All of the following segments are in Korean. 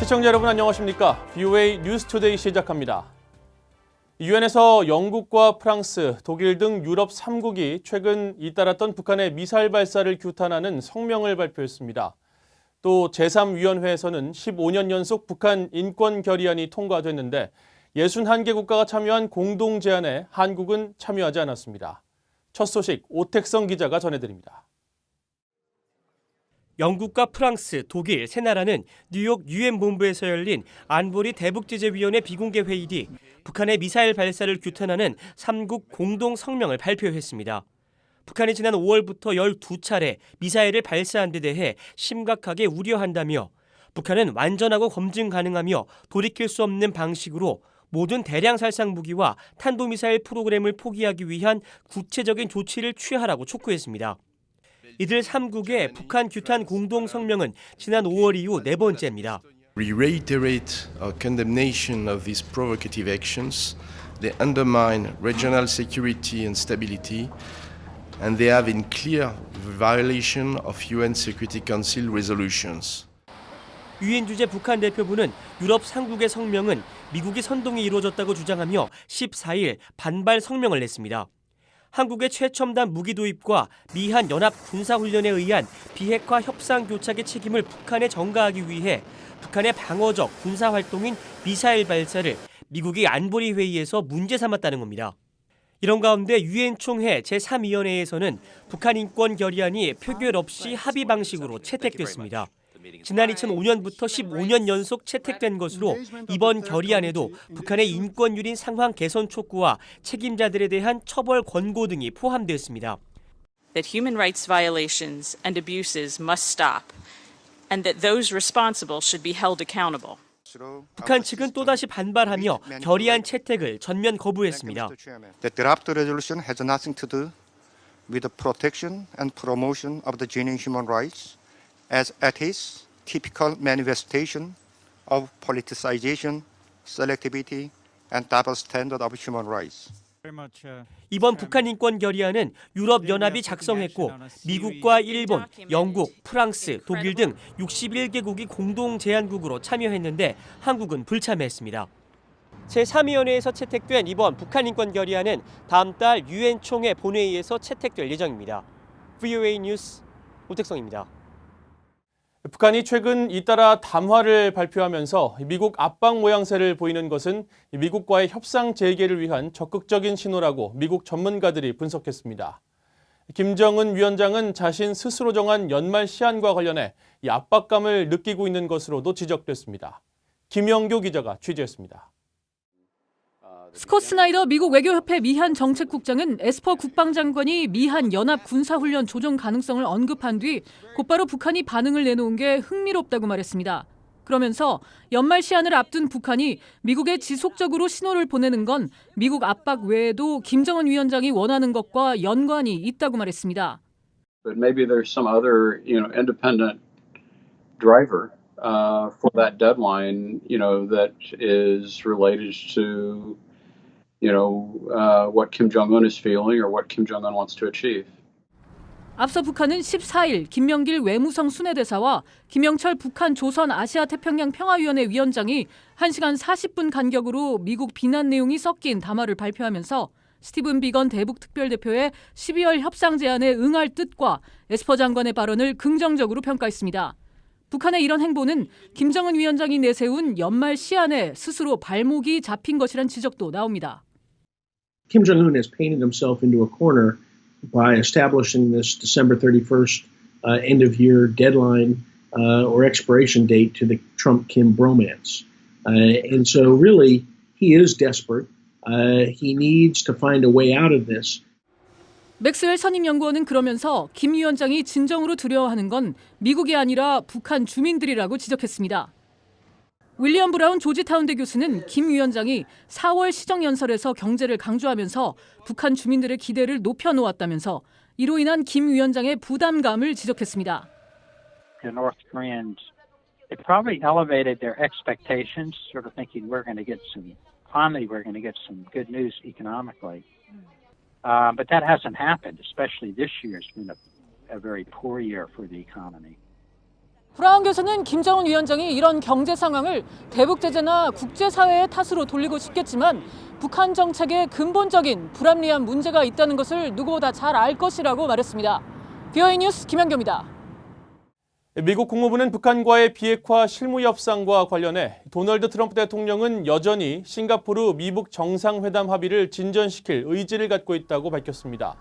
시청자 여러분 안녕하십니까? VOA 뉴스투데이 시작합니다. 유엔에서 영국과 프랑스, 독일 등 유럽 3국이 최근 잇따랐던 북한의 미사일 발사를 규탄하는 성명을 발표했습니다. 또 제3위원회에서는 15년 연속 북한 인권 결의안이 통과됐는데 61개 국가가 참여한 공동 제안에 한국은 참여하지 않았습니다. 첫 소식 오택성 기자가 전해드립니다. 영국과 프랑스, 독일 세 나라는 뉴욕 유엔 본부에서 열린 안보리 대북제재위원회 비공개 회의 뒤 북한의 미사일 발사를 규탄하는 3국 공동 성명을 발표했습니다. 북한이 지난 5월부터 12차례 미사일을 발사한 데 대해 심각하게 우려한다며 북한은 완전하고 검증 가능하며 돌이킬 수 없는 방식으로 모든 대량 살상 무기와 탄도미사일 프로그램을 포기하기 위한 구체적인 조치를 취하라고 촉구했습니다. 이들 3국의 북한 규탄 공동 성명은 지난 5월 이후 네 번째입니다. We reiterate our condemnation of these provocative actions. They undermine regional security and stability, and they have in clear violation of UN Security Council resolutions. 유엔 주재 북한 대표부는 유럽 3국의 성명은 미국이 선동이 이루어졌다고 주장하며 14일 반발 성명을 냈습니다. 한국의 최첨단 무기 도입과 미한 연합 군사훈련에 의한 비핵화 협상 교착의 책임을 북한에 전가하기 위해 북한의 방어적 군사활동인 미사일 발사를 미국이 안보리 회의에서 문제 삼았다는 겁니다. 이런 가운데 유엔 총회 제3위원회에서는 북한 인권 결의안이 표결 없이 합의 방식으로 채택됐습니다. 지난 2005년부터 15년 연속 채택된 것으로 이번 결의안에도 북한의 인권유린 상황 개선 촉구와 책임자들에 대한 처벌 권고 등이 포함되었습니다. That human rights violations and abuses must stop, and that those responsible should be held accountable. 북한 측은 또다시 반발하며 결의안 채택을 전면 거부했습니다. The draft resolution has nothing to do with the protection and promotion of the genuine human rights. As it is typical manifestation of politicization, selectivity, and double standard of human rights. 이번 북한 인권 결의안은 유럽 연합이 작성했고 미국과 일본, 영국, 프랑스, 독일 등 61개국이 공동 제안국으로 참여했는데 한국은 불참했습니다. 제3위원회에서 채택된 이번 북한 인권 결의안은 다음 달 유엔 총회 본회의에서 채택될 예정입니다. VOA 뉴스 오택성입니다. 북한이 최근 잇따라 담화를 발표하면서 미국 압박 모양새를 보이는 것은 미국과의 협상 재개를 위한 적극적인 신호라고 미국 전문가들이 분석했습니다. 김정은 위원장은 자신 스스로 정한 연말 시한과 관련해 이 압박감을 느끼고 있는 것으로도 지적됐습니다. 김영교 기자가 취재했습니다. 스콧 스나이더 미국 외교협회 미한 정책국장은 에스퍼 국방장관이 미한 연합 군사훈련 조정 가능성을 언급한 뒤 곧바로 북한이 반응을 내놓은 게 흥미롭다고 말했습니다. 그러면서 연말 시한을 앞둔 북한이 미국에 지속적으로 신호를 보내는 건 미국 압박 외에도 김정은 위원장이 원하는 것과 연관이 있다고 말했습니다. But maybe there's some other, independent driver for that deadline, that is related to what Kim Jong-un is feeling or what Kim Jong-un wants to achieve. 앞서 북한은 14일 김명길 외무성 순회대사와 김영철 북한 조선 아시아 태평양 평화위원회 위원장이 1시간 40분 간격으로 미국 비난 내용이 섞인 담화를 발표하면서 스티븐 비건 대북 특별대표의 12월 협상 제안에 응할 뜻과 에스퍼 장관의 발언을 긍정적으로 평가했습니다. 북한의 이런 행보는 김정은 위원장이 내세운 연말 시한에 스스로 발목이 잡힌 것이란 지적도 나옵니다. Kim Jong-un has painted himself into a corner by establishing this December 31st end-of-year deadline or expiration date to the Trump-Kim bromance. And so really, he is desperate. He needs to find a way out of this. 맥스웰 선임연구원은 그러면서 김 위원장이 진정으로 두려워하는 건 미국이 아니라 북한 주민들이라고 지적했습니다. 윌리엄 브라운 조지타운대 교수는 김 위원장이 4월 시정연설에서 경제를 강조하면서 북한 주민들의 기대를 높여놓았다면서 이로 인한 김 위원장의 부담감을 지적했습니다. The North Koreans, they probably elevated their expectations, sort of thinking we're going to get some good news economically. But that hasn't happened, especially this year. It's been a very poor year for the economy. 브라운 교수는 김정은 위원장이 이런 경제 상황을 대북 제재나 국제사회의 탓으로 돌리고 싶겠지만 북한 정책에 근본적인 불합리한 문제가 있다는 것을 누구보다 잘 알 것이라고 말했습니다. VOA 뉴스 김현경입니다. 미국 국무부는 북한과의 비핵화 실무 협상과 관련해 도널드 트럼프 대통령은 여전히 싱가포르 미북 정상회담 합의를 진전시킬 의지를 갖고 있다고 밝혔습니다.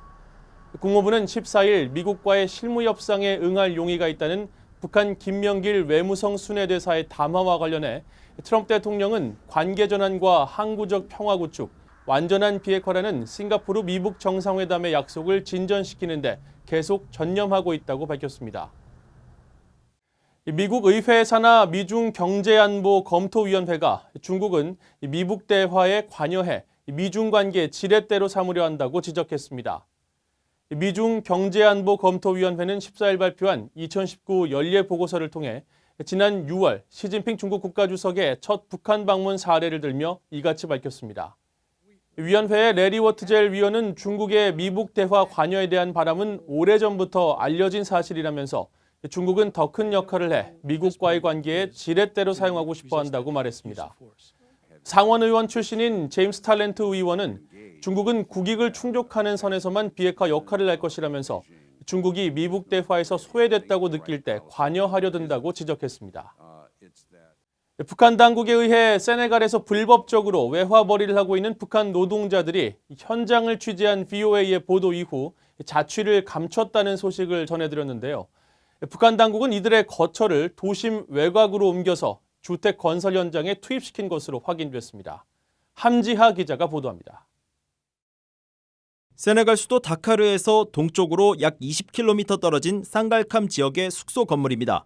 국무부는 14일 미국과의 실무 협상에 응할 용의가 있다는 북한 김명길 외무성 순회대사의 담화와 관련해 트럼프 대통령은 관계 전환과 항구적 평화 구축, 완전한 비핵화라는 싱가포르 미북 정상회담의 약속을 진전시키는 데 계속 전념하고 있다고 밝혔습니다. 미국 의회 산하 미중 경제안보 검토위원회가 중국은 미북 대화에 관여해 미중 관계 지렛대로 삼으려 한다고 지적했습니다. 미중 경제안보검토위원회는 14일 발표한 2019 연례보고서를 통해 지난 6월 시진핑 중국 국가주석의 첫 북한 방문 사례를 들며 이같이 밝혔습니다. 위원회의 레리 워트젤 위원은 중국의 미북 대화 관여에 대한 바람은 오래전부터 알려진 사실이라면서 중국은 더 큰 역할을 해 미국과의 관계에 지렛대로 사용하고 싶어 한다고 말했습니다. 상원의원 출신인 제임스 탤런트 의원은 중국은 국익을 충족하는 선에서만 비핵화 역할을 할 것이라면서 중국이 미북 대화에서 소외됐다고 느낄 때 관여하려 든다고 지적했습니다. 북한 당국에 의해 세네갈에서 불법적으로 외화벌이를 하고 있는 북한 노동자들이 현장을 취재한 VOA의 보도 이후 자취를 감췄다는 소식을 전해드렸는데요. 북한 당국은 이들의 거처를 도심 외곽으로 옮겨서 주택 건설 현장에 투입시킨 것으로 확인됐습니다. 함지하 기자가 보도합니다. 세네갈 수도 다카르에서 동쪽으로 약 20km 떨어진 쌍갈캄 지역의 숙소 건물입니다.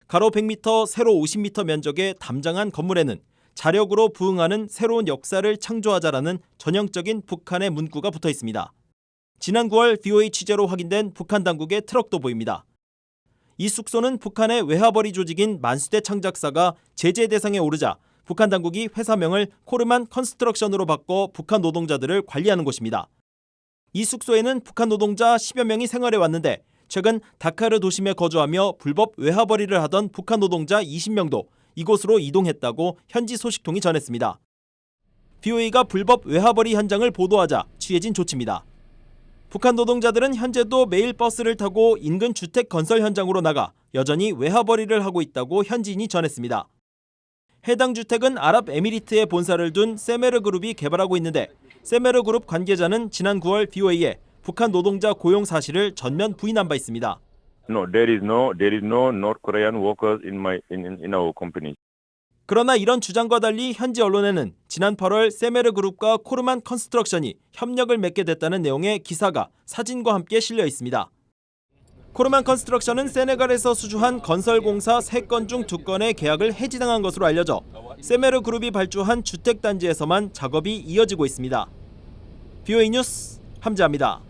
가로 100m, 세로 50m 면적의 담장한 건물에는 자력으로 부응하는 새로운 역사를 창조하자라는 전형적인 북한의 문구가 붙어 있습니다. 지난 9월 VOA 취재로 확인된 북한 당국의 트럭도 보입니다. 이 숙소는 북한의 외화벌이 조직인 만수대 창작사가 제재 대상에 오르자 북한 당국이 회사명을 코르만 컨스트럭션으로 바꿔 북한 노동자들을 관리하는 곳입니다. 이 숙소에는 북한 노동자 10여 명이 생활해 왔는데 최근 다카르 도심에 거주하며 불법 외화벌이를 하던 북한 노동자 20명도 이곳으로 이동했다고 현지 소식통이 전했습니다. VOA가 불법 외화벌이 현장을 보도하자 취해진 조치입니다. 북한 노동자들은 현재도 매일 버스를 타고 인근 주택 건설 현장으로 나가 여전히 외화벌이를 하고 있다고 현지인이 전했습니다. 해당 주택은 아랍에미리트에 본사를 둔 세메르 그룹이 개발하고 있는데 세메르 그룹 관계자는 지난 9월 VOA에 북한 노동자 고용 사실을 전면 부인한 바 있습니다. No, there is no North Korean workers in our company. 그러나 이런 주장과 달리 현지 언론에는 지난 8월 세메르 그룹과 코르만 컨스트럭션이 협력을 맺게 됐다는 내용의 기사가 사진과 함께 실려 있습니다. 코르만 컨스트럭션은 세네갈에서 수주한 건설공사 3건 중 2건의 계약을 해지당한 것으로 알려져 세메르 그룹이 발주한 주택단지에서만 작업이 이어지고 있습니다. VOA 뉴스 함지아입니다.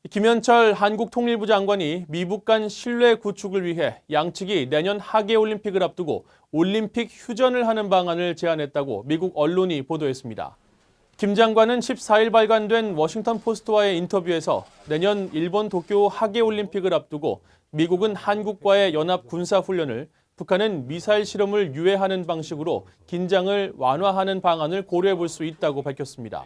김현철 한국통일부 장관이 미북 간 신뢰 구축을 위해 양측이 내년 하계올림픽을 앞두고 올림픽 휴전을 하는 방안을 제안했다고 미국 언론이 보도했습니다. 김 장관은 14일 발간된 워싱턴 포스트와의 인터뷰에서 내년 일본 도쿄 하계올림픽을 앞두고 미국은 한국과의 연합 군사훈련을, 북한은 미사일 실험을 유예하는 방식으로 긴장을 완화하는 방안을 고려해 볼 수 있다고 밝혔습니다.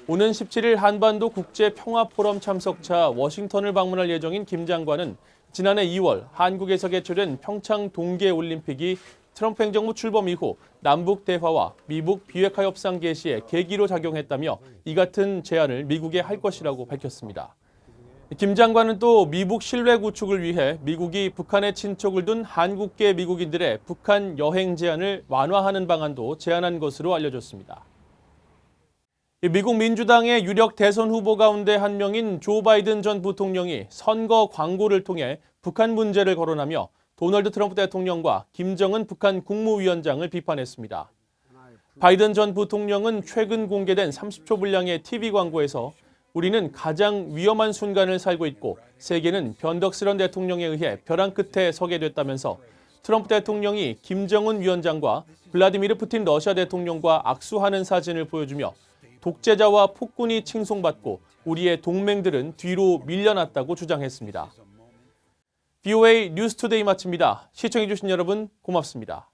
오는 17일 한반도 국제평화포럼 참석차 워싱턴을 방문할 예정인 김 장관은 지난해 2월 한국에서 개최된 평창 동계올림픽이 트럼프 행정부 출범 이후 남북 대화와 미북 비핵화 협상 개시의 계기로 작용했다며 이 같은 제안을 미국에 할 것이라고 밝혔습니다. 김 장관은 또 미북 신뢰 구축을 위해 미국이 북한에 친척을 둔 한국계 미국인들의 북한 여행 제한을 완화하는 방안도 제안한 것으로 알려졌습니다. 미국 민주당의 유력 대선 후보 가운데 한 명인 조 바이든 전 부통령이 선거 광고를 통해 북한 문제를 거론하며 도널드 트럼프 대통령과 김정은 북한 국무위원장을 비판했습니다. 바이든 전 부통령은 최근 공개된 30초 분량의 TV 광고에서 우리는 가장 위험한 순간을 살고 있고 세계는 변덕스런 대통령에 의해 벼랑 끝에 서게 됐다면서 트럼프 대통령이 김정은 위원장과 블라디미르 푸틴 러시아 대통령과 악수하는 사진을 보여주며 독재자와 폭군이 칭송받고 우리의 동맹들은 뒤로 밀려났다고 주장했습니다. VOA 뉴스투데이 마칩니다. 시청해주신 여러분 고맙습니다.